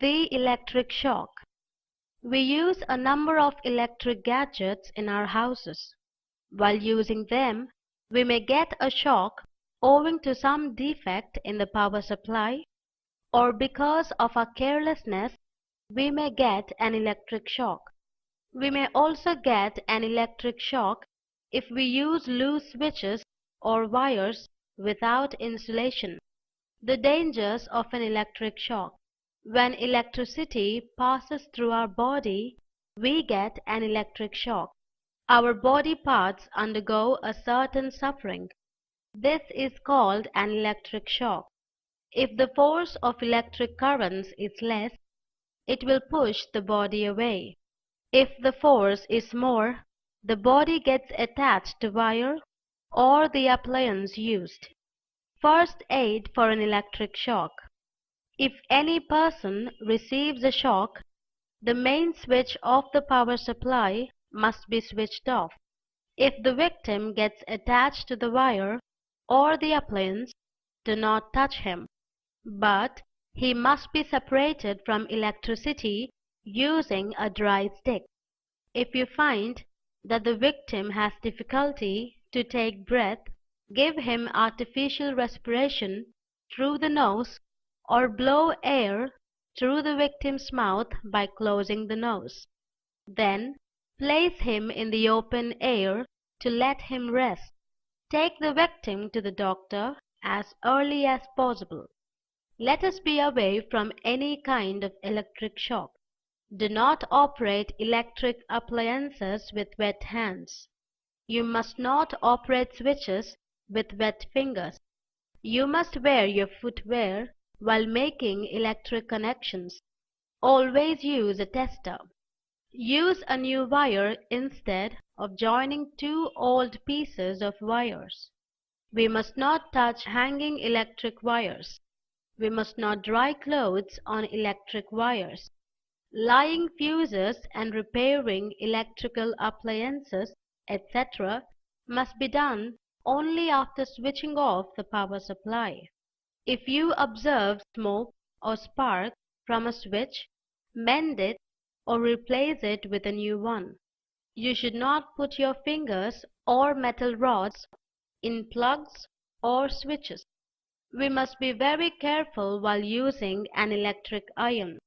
The electric shock. We use a number of electric gadgets in our houses. While using them, we may get a shock owing to some defect in the power supply, or because of our carelessness, we may get an electric shock. We may also get an electric shock if we use loose switches or wires without insulation. The dangers of an electric shock. When electricity passes through our body, we get an electric shock. Our body parts undergo a certain suffering. This is called an electric shock. If the force of electric currents is less, it will push the body away. If the force is more, the body gets attached to wire or the appliance used. First aid for an electric shock. If any person receives a shock, the main switch of the power supply must be switched off. If the victim gets attached to the wire or the appliance, do not touch him. But he must be separated from electricity using a dry stick. If you find that the victim has difficulty to take breath, give him artificial respiration through the nose or blow air through the victim's mouth by closing the nose. Then place him in the open air to let him rest. Take the victim to the doctor as early as possible. Let us be away from any kind of electric shock. Do not operate electric appliances with wet hands. You must not operate switches with wet fingers. You must wear your footwear while making electric connections. Always use a tester. Use a new wire instead of joining two old pieces of wires. We must not touch hanging electric wires. We must not dry clothes on electric wires. Lying fuses and repairing electrical appliances, etc. must be done only after switching off the power supply. If you observe smoke or spark from a switch, mend it or replace it with a new one. You should not put your fingers or metal rods in plugs or switches. We must be very careful while using an electric iron.